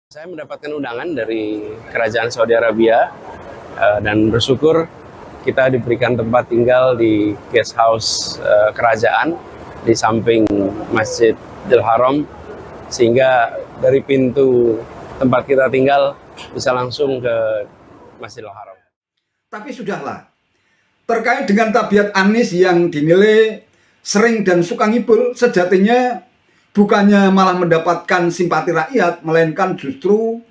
Saya mendapatkan undangan dari Kerajaan Saudi Arabia dan bersyukur kita diberikan tempat tinggal di guest house kerajaan di samping Masjidil Haram, sehingga dari pintu tempat kita tinggal bisa langsung ke Masjidil Haram. Tapi sudahlah, terkait dengan tabiat Anies yang dinilai sering dan suka ngibul, sejatinya bukannya malah mendapatkan simpati rakyat, melainkan justru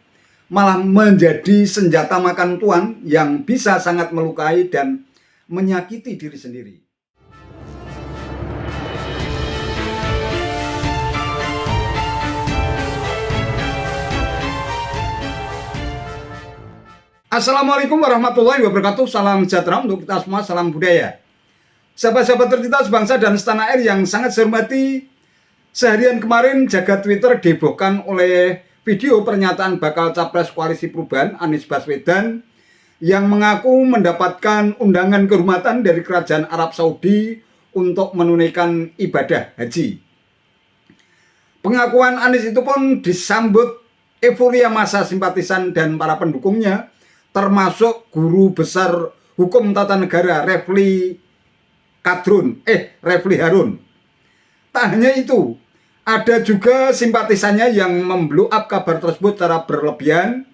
malah menjadi senjata makan tuan yang bisa sangat melukai dan menyakiti diri sendiri. Assalamualaikum warahmatullahi wabarakatuh. Salam sejahtera untuk kita semua, salam budaya. Sahabat-sahabat tercinta sebangsa dan setanah air yang sangat saya hormati, seharian kemarin jagat Twitter dihebohkan oleh video pernyataan bakal capres koalisi perubahan Anies Baswedan yang mengaku mendapatkan undangan kehormatan dari Kerajaan Arab Saudi untuk menunaikan ibadah haji. Pengakuan Anies itu pun disambut euforia massa simpatisan dan para pendukungnya, termasuk guru besar hukum tata negara Refli Harun. Tak hanya itu, ada juga simpatisannya yang memblow up kabar tersebut secara berlebihan,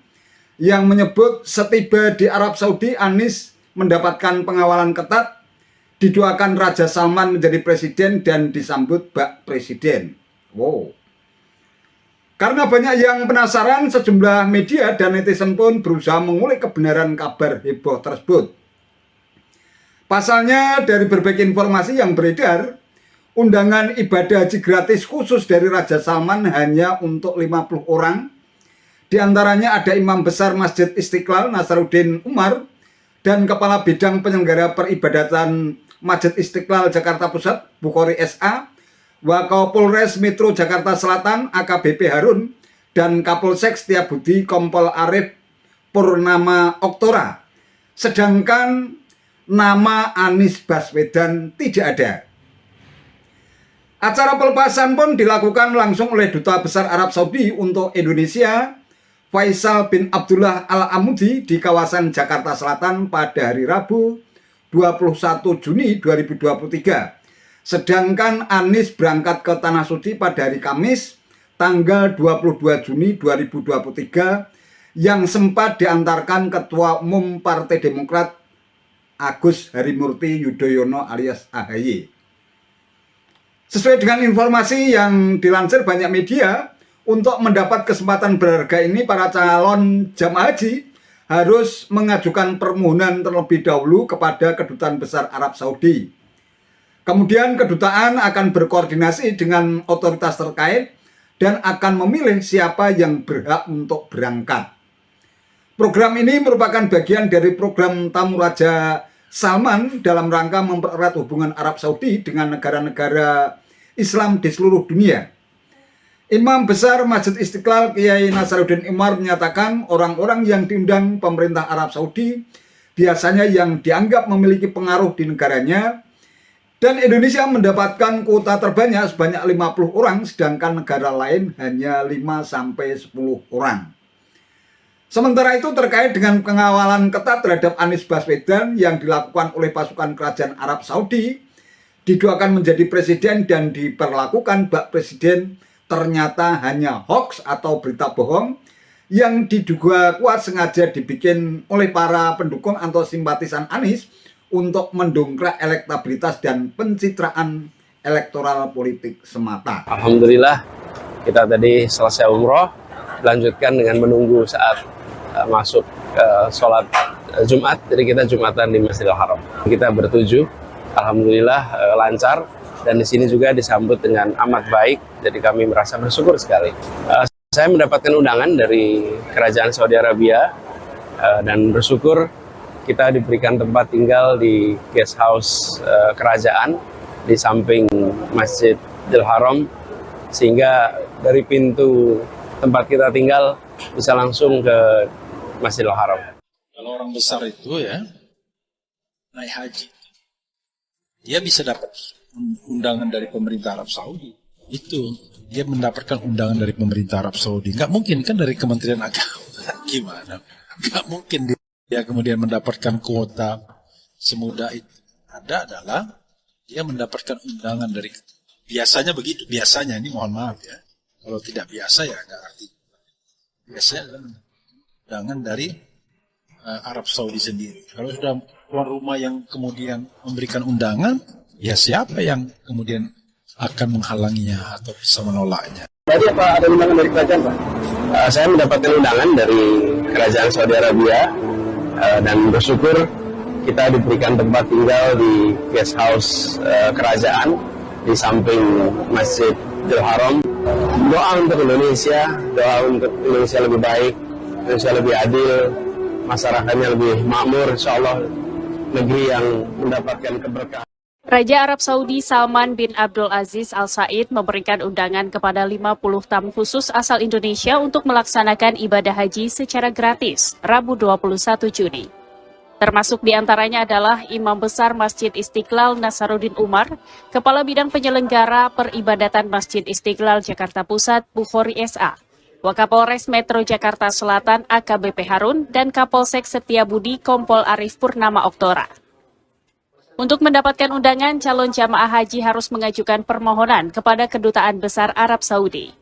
yang menyebut setiba di Arab Saudi, Anies mendapatkan pengawalan ketat, didoakan Raja Salman menjadi presiden dan disambut bak presiden. Wow. Karena banyak yang penasaran, sejumlah media dan netizen pun berusaha mengulik kebenaran kabar heboh tersebut. Pasalnya, dari berbagai informasi yang beredar, undangan ibadah haji gratis khusus dari Raja Salman hanya untuk 50 orang. Di antaranya ada Imam Besar Masjid Istiqlal Nasaruddin Umar dan Kepala Bidang Penyelenggara Peribadatan Masjid Istiqlal Jakarta Pusat Bukhari SA, Wakapolres Metro Jakarta Selatan AKBP Harun, dan Kapolsek Setiabudi Kompol Arif Purnama Oktora. Sedangkan nama Anies Baswedan tidak ada. Acara pelepasan pun dilakukan langsung oleh Duta Besar Arab Saudi untuk Indonesia, Faisal bin Abdullah Al-Amudi, di kawasan Jakarta Selatan pada hari Rabu 21 Juni 2023. Sedangkan Anies berangkat ke Tanah Suci pada hari Kamis tanggal 22 Juni 2023 yang sempat diantarkan Ketua Umum Partai Demokrat Agus Harimurti Yudhoyono alias AHY. Sesuai dengan informasi yang dilansir banyak media, untuk mendapat kesempatan berharga ini para calon jamaah haji harus mengajukan permohonan terlebih dahulu kepada Kedutaan Besar Arab Saudi. Kemudian kedutaan akan berkoordinasi dengan otoritas terkait dan akan memilih siapa yang berhak untuk berangkat. Program ini merupakan bagian dari program tamu Raja Salman dalam rangka mempererat hubungan Arab Saudi dengan negara-negara Islam di seluruh dunia. Imam Besar Masjid Istiqlal Kiai Nasaruddin Umar menyatakan orang-orang yang diundang pemerintah Arab Saudi biasanya yang dianggap memiliki pengaruh di negaranya, dan Indonesia mendapatkan kuota terbanyak sebanyak 50 orang, sedangkan negara lain hanya 5-10 orang. Sementara itu, terkait dengan pengawalan ketat terhadap Anies Baswedan yang dilakukan oleh pasukan kerajaan Arab Saudi, didoakan menjadi presiden dan diperlakukan bak presiden, ternyata hanya hoax atau berita bohong yang diduga kuat sengaja dibikin oleh para pendukung atau simpatisan Anies untuk mendongkrak elektabilitas dan pencitraan elektoral politik semata. Alhamdulillah, kita tadi selesai umroh, lanjutkan dengan menunggu saat masuk sholat Jumat. Jadi kita Jumatan di Masjidil Haram. Kita bertujuh, alhamdulillah lancar, dan di sini juga disambut dengan amat baik. Jadi kami merasa bersyukur sekali. Saya mendapatkan undangan dari Kerajaan Saudi Arabia dan bersyukur kita diberikan tempat tinggal di guest house kerajaan di samping Masjidil Haram, sehingga dari pintu tempat kita tinggal bisa langsung ke Masjidil Haram. Kalau orang besar itu ya naik haji, dia bisa dapat undangan dari pemerintah Arab Saudi. Itu dia mendapatkan undangan dari pemerintah Arab Saudi. Nggak mungkin kan dari Kementerian Agama. Gimana? Nggak mungkin dia kemudian mendapatkan kuota semudah itu. Ada adalah dia mendapatkan undangan dari, biasanya begitu, biasanya, ini mohon maaf ya. Kalau tidak biasa ya nggak arti. Biasanya adalah undangan dari Arab Saudi sendiri. Kalau sudah tuan rumah yang kemudian memberikan undangan, ya siapa yang kemudian akan menghalanginya atau bisa menolaknya? Tadi apa ada undangan dari kerajaan, Pak? Saya mendapatkan undangan dari kerajaan Saudi Arabia dan bersyukur kita diberikan tempat tinggal di guest house kerajaan di samping Masjidil Haram. Doa untuk Indonesia, doa untuk Indonesia lebih baik, Indonesia lebih adil, masyarakatnya lebih makmur, insyaallah negeri yang mendapatkan keberkahan. Raja Arab Saudi Salman bin Abdul Aziz Al Said memberikan undangan kepada 50 tamu khusus asal Indonesia untuk melaksanakan ibadah haji secara gratis, Rabu 21 Juni. Termasuk diantaranya adalah Imam Besar Masjid Istiqlal Nasaruddin Umar, Kepala Bidang Penyelenggara Peribadatan Masjid Istiqlal Jakarta Pusat Bukhari SA, Wakapolres Metro Jakarta Selatan AKBP Harun, dan Kapolsek Setiabudi Kompol Arif Purnama Oktora. Untuk mendapatkan undangan, calon jamaah haji harus mengajukan permohonan kepada Kedutaan Besar Arab Saudi.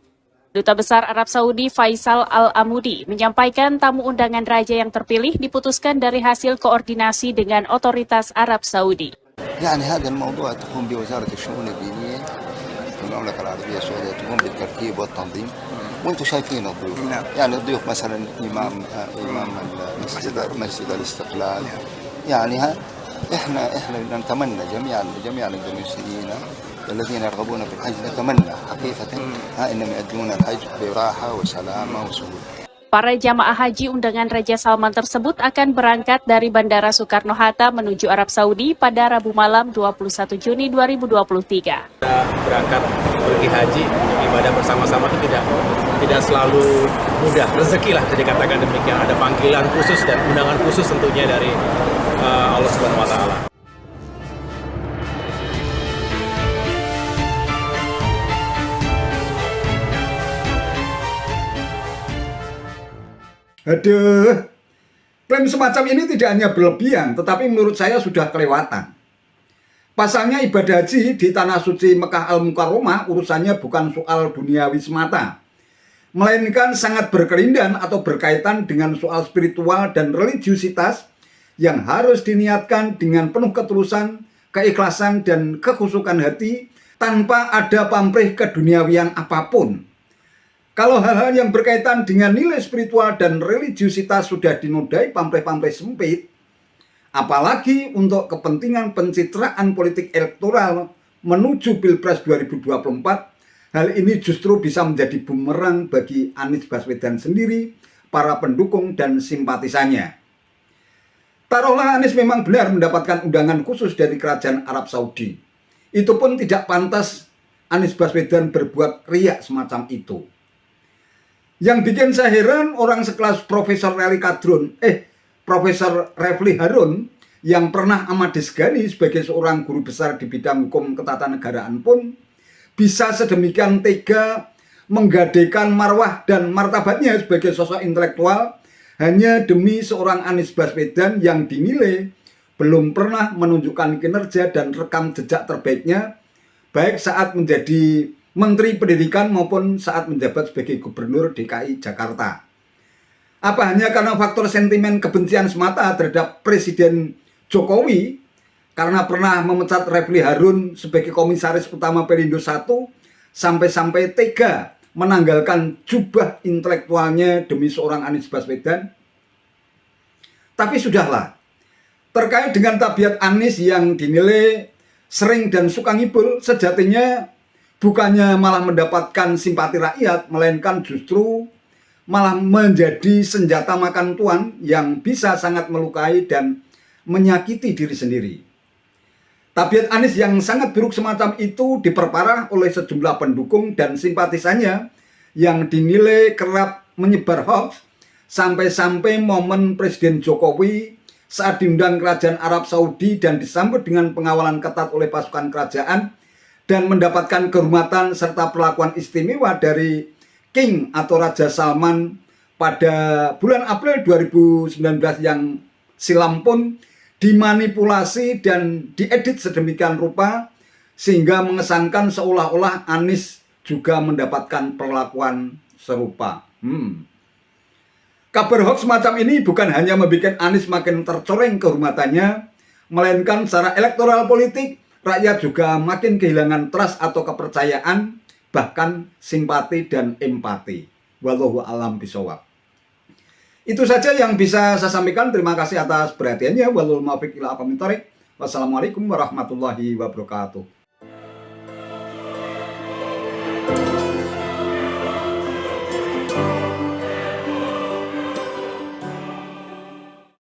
Duta Besar Arab Saudi Faisal Al-Amudi menyampaikan tamu undangan raja yang terpilih diputuskan dari hasil koordinasi dengan otoritas Arab Saudi. يعني هذا الموضوع تقوم بوزارة الشؤون الدينية في المملكة العربية السعودية، تقوم بالترتيب والتنظيم، وانتم شايفين الضيوف. يعني الضيوف مثلا إمام مسجد الاستقلال. يعني احنا نتمنى جميعا الإندونيسيين الذين يرغبون في الحج، نتمنى حقيقة انهم يؤدون الحج براحة وسلامة وسهولة. Para jamaah haji undangan Raja Salman tersebut akan berangkat dari Bandara Soekarno-Hatta menuju Arab Saudi pada Rabu malam 21 Juni 2023. Berangkat pergi haji, ibadah bersama-sama itu tidak selalu mudah, rezeki lah jadi katakan demikian. Ada panggilan khusus dan undangan khusus tentunya dari Allah Subhanahu Wa Taala. Aduh, klaim semacam ini tidak hanya berlebihan, tetapi menurut saya sudah kelewatan. Pasalnya ibadah haji di Tanah Suci Mekah Al-Mukarramah urusannya bukan soal duniawi semata, melainkan sangat berkelindan atau berkaitan dengan soal spiritual dan religiusitas yang harus diniatkan dengan penuh ketulusan, keikhlasan, dan kekhusukan hati tanpa ada pamrih keduniawian apapun. Kalau hal-hal yang berkaitan dengan nilai spiritual dan religiusitas sudah dinodai pamrih-pamrih sempit, apalagi untuk kepentingan pencitraan politik elektoral menuju Pilpres 2024, hal ini justru bisa menjadi bumerang bagi Anies Baswedan sendiri, para pendukung dan simpatisannya. Taruhlah Anies memang benar mendapatkan undangan khusus dari Kerajaan Arab Saudi. Itu pun tidak pantas Anies Baswedan berbuat riak semacam itu. Yang bikin saya heran orang sekelas Profesor Profesor Refli Harun yang pernah amat disegani sebagai seorang guru besar di bidang hukum ketatanegaraan pun bisa sedemikian tega menggadaikan marwah dan martabatnya sebagai sosok intelektual hanya demi seorang Anies Baswedan yang dinilai belum pernah menunjukkan kinerja dan rekam jejak terbaiknya baik saat menjadi Menteri Pendidikan maupun saat menjabat sebagai Gubernur DKI Jakarta. Apa hanya karena faktor sentimen kebencian semata terhadap Presiden Jokowi karena pernah memecat Refli Harun sebagai Komisaris Utama Pelindo I sampai-sampai tega menanggalkan jubah intelektualnya demi seorang Anies Baswedan? Tapi sudahlah, terkait dengan tabiat Anies yang dinilai sering dan suka ngibul, sejatinya bukannya malah mendapatkan simpati rakyat, melainkan justru malah menjadi senjata makan tuan yang bisa sangat melukai dan menyakiti diri sendiri. Tabiat Anies yang sangat buruk semacam itu diperparah oleh sejumlah pendukung dan simpatisannya yang dinilai kerap menyebar hoax sampai-sampai momen Presiden Jokowi saat diundang Kerajaan Arab Saudi dan disambut dengan pengawalan ketat oleh pasukan kerajaan dan mendapatkan kehormatan serta perlakuan istimewa dari King atau Raja Salman pada bulan April 2019 yang silam pun dimanipulasi dan diedit sedemikian rupa sehingga mengesankan seolah-olah Anies juga mendapatkan perlakuan serupa. Kabar hoax semacam ini bukan hanya membuat Anies makin tercoreng kehormatannya, melainkan secara elektoral politik, rakyat juga makin kehilangan trust atau kepercayaan, bahkan simpati dan empati. Wallahu a'lam bishawab. Itu saja yang bisa saya sampaikan. Terima kasih atas perhatiannya. Wallahul muwaffiq ila aqwamit thoriq. Wassalamualaikum warahmatullahi wabarakatuh.